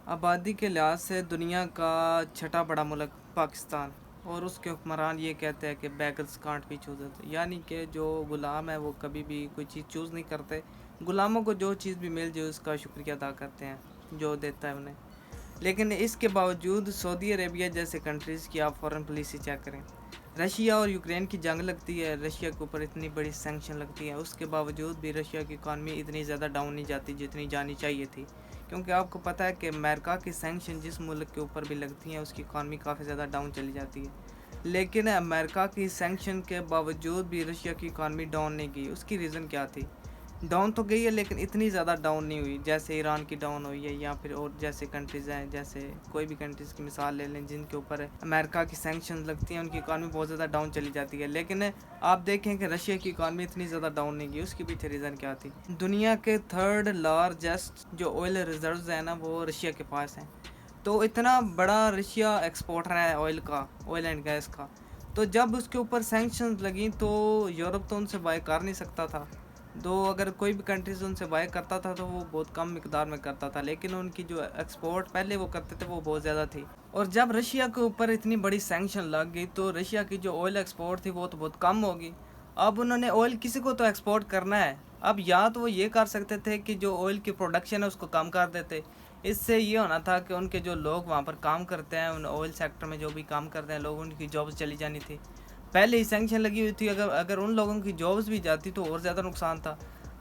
آبادی کے لحاظ سے دنیا کا چھٹا بڑا ملک پاکستان، اور اس کے حکمران یہ کہتے ہیں کہ بیگلز کانٹ بھی چوز ہوتے، یعنی کہ جو غلام ہے وہ کبھی بھی کوئی چیز چوز نہیں کرتے، غلاموں کو جو چیز بھی مل جائے اس کا شکریہ ادا کرتے ہیں جو دیتا ہے انہیں۔ لیکن اس کے باوجود سعودی عربیہ جیسے کنٹریز کی آپ فورن پالیسی چیک کریں، رشیا اور یوکرین کی جنگ لگتی ہے، رشیا کے اوپر اتنی بڑی سینکشن لگتی ہیں، اس کے باوجود بھی رشیا کی اکانومی اتنی زیادہ ڈاؤن نہیں جاتی جتنی جانی چاہیے تھی، کیونکہ آپ کو پتہ ہے کہ امریکہ کی سینکشن جس ملک کے اوپر بھی لگتی ہیں اس کی اکانومی کافی زیادہ ڈاؤن چلی جاتی ہے، لیکن امریکہ کی سینکشن کے باوجود بھی رشیا کی اکانومی ڈاؤن نہیں گئی۔ اس کی ریزن کیا تھی؟ ڈاؤن تو گئی ہے لیکن اتنی زیادہ ڈاؤن نہیں ہوئی جیسے ایران کی ڈاؤن ہوئی ہے، یا پھر اور جیسے کنٹریز ہیں، جیسے کوئی بھی کنٹریز کی مثال لے لیں جن کے اوپر امریکہ کی سینکشنز لگتی ہیں، ان کی اکانومی بہت زیادہ ڈاؤن چلی جاتی ہے، لیکن آپ دیکھیں کہ رشیا کی اکانومی اتنی زیادہ ڈاؤن نہیں گئی۔ اس کی پیچھے ریزن کیا تھی؟ دنیا کے تھرڈ لارجسٹ جو آئل ریزروز ہیں نا وہ رشیا کے پاس ہیں، تو اتنا بڑا رشیا ایکسپورٹر ہے آئل کا، آئل اینڈ گیس کا، تو جب اس کے اوپر سینکشنز لگیں تو یورپ تو ان سے بائی کر نہیں سکتا تھا، اگر کوئی بھی کنٹریز ان سے بائی کرتا تھا تو وہ بہت کم مقدار میں کرتا تھا، لیکن ان کی جو ایکسپورٹ پہلے وہ کرتے تھے وہ بہت زیادہ تھی، اور جب رشیا کے اوپر اتنی بڑی سینکشن لگ گئی تو رشیا کی جو آئل ایکسپورٹ تھی وہ تو بہت کم ہوگی۔ اب انہوں نے آئل کسی کو تو ایکسپورٹ کرنا ہے، اب یا تو وہ یہ کر سکتے تھے کہ جو آئل کی پروڈکشن ہے اس کو کم کر دیتے، اس سے یہ ہونا تھا کہ ان کے جو لوگ وہاں پر کام کرتے ہیں، ان آئل سیکٹر میں جو بھی کام کرتے ہیں لوگ، ان کی جابز چلی جانی تھی، پہلے ہی سینکشن لگی ہوئی تھی، اگر ان لوگوں کی جابز بھی جاتی تو اور زیادہ نقصان تھا۔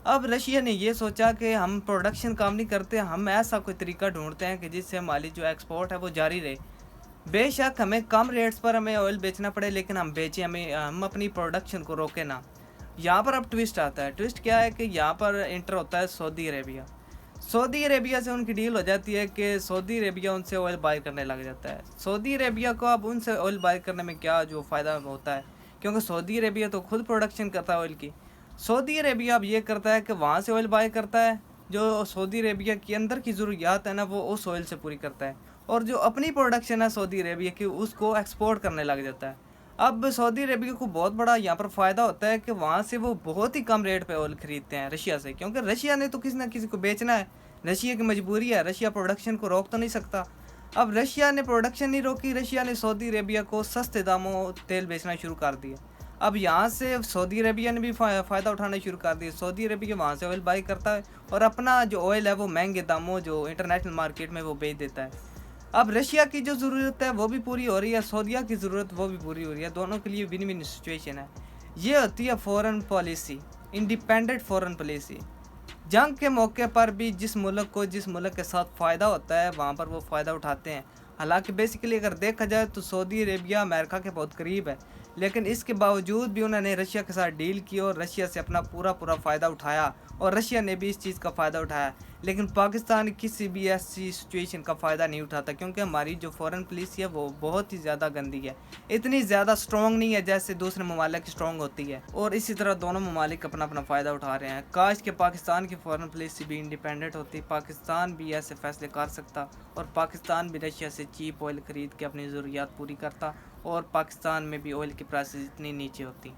اب رشیا نے یہ سوچا کہ ہم پروڈکشن کام نہیں کرتے، ہم ایسا کوئی طریقہ ڈھونڈتے ہیں کہ جس سے ہماری جو ایکسپورٹ ہے وہ جاری رہے، بے شک ہمیں کم ریٹس پر ہمیں آئل بیچنا پڑے لیکن ہم بیچیں، ہم اپنی پروڈکشن کو روکیں نہ۔ یہاں پر اب ٹوسٹ آتا ہے، ٹوسٹ کیا ہے کہ یہاں پر انٹر ہوتا ہے سعودی عربیہ۔ سعودی عربیہ سے ان کی ڈیل ہو جاتی ہے کہ سعودی عربیہ ان سے آئل بائی کرنے لگ جاتا ہے۔ سعودی عربیہ کو اب ان سے آئل بائی کرنے میں کیا جو فائدہ ہوتا ہے، کیونکہ سعودی عربیہ تو خود پروڈکشن کرتا ہے آئل کی، سعودی عربیہ اب یہ کرتا ہے کہ وہاں سے آئل بائی کرتا ہے، جو سعودی عربیہ کی اندر کی ضروریات ہے نا وہ اس آئل سے پوری کرتا ہے، اور جو اپنی پروڈکشن ہے سعودی عربیہ کی اس کو ایکسپورٹ کرنے لگ جاتا ہے۔ اب سعودی عربیہ کو بہت بڑا یہاں پر فائدہ ہوتا ہے کہ وہاں سے وہ بہت ہی کم ریٹ پہ آئل خریدتے ہیں رشیا سے، کیونکہ رشیا نے تو کسی نہ کسی کو بیچنا ہے، رشیا کی مجبوری ہے، رشیا پروڈکشن کو روک تو نہیں سکتا۔ اب رشیا نے پروڈکشن نہیں روکی، رشیا نے سعودی عربیہ کو سستے داموں تیل بیچنا شروع کر دیا۔ اب یہاں سے سعودی عربیہ نے بھی فائدہ اٹھانا شروع کر دیا، سعودی عربیہ وہاں سے آئل بائی کرتا ہے اور اپنا جو آئل ہے وہ مہنگے داموں جو انٹرنیشنل مارکیٹ میں وہ بیچ دیتا ہے۔ اب رشیا کی جو ضرورت ہے وہ بھی پوری ہو رہی ہے، سعودیہ کی ضرورت وہ بھی پوری ہو رہی ہے، دونوں کے لیے ون ون سچویشن ہے۔ یہ ہوتی ہے foreign policy, independent foreign policy. جنگ کے موقع پر بھی جس ملک کے ساتھ فائدہ ہوتا ہے وہاں پر وہ فائدہ اٹھاتے ہیں، حالانکہ بیسیکلی اگر دیکھا جائے تو سعودی عربیہ امریکہ کے بہت قریب ہے، لیکن اس کے باوجود بھی انہوں نے رشیا کے ساتھ ڈیل کی اور رشیا سے اپنا پورا فائدہ اٹھایا، اور رشیا نے بھی اس چیز کا فائدہ اٹھایا، لیکن پاکستان کسی بھی ایسی سچویشن کا فائدہ نہیں اٹھاتا، کیونکہ ہماری جو فورن پالیسی ہے وہ بہت ہی زیادہ گندی ہے، اتنی زیادہ سٹرونگ نہیں ہے جیسے دوسرے ممالک کی سٹرونگ ہوتی ہے، اور اسی طرح دونوں ممالک اپنا فائدہ اٹھا رہے ہیں۔ کاش کہ پاکستان کی فورن پالیسی بھی انڈیپینڈنٹ ہوتی، پاکستان بھی ایسے فیصلے کر سکتا، اور پاکستان بھی رشیا سے چیپ آئل خرید کے اپنی ضروریات پوری کرتا، اور پاکستان میں بھی آئل کی پرائسز اتنی نیچے ہوتی۔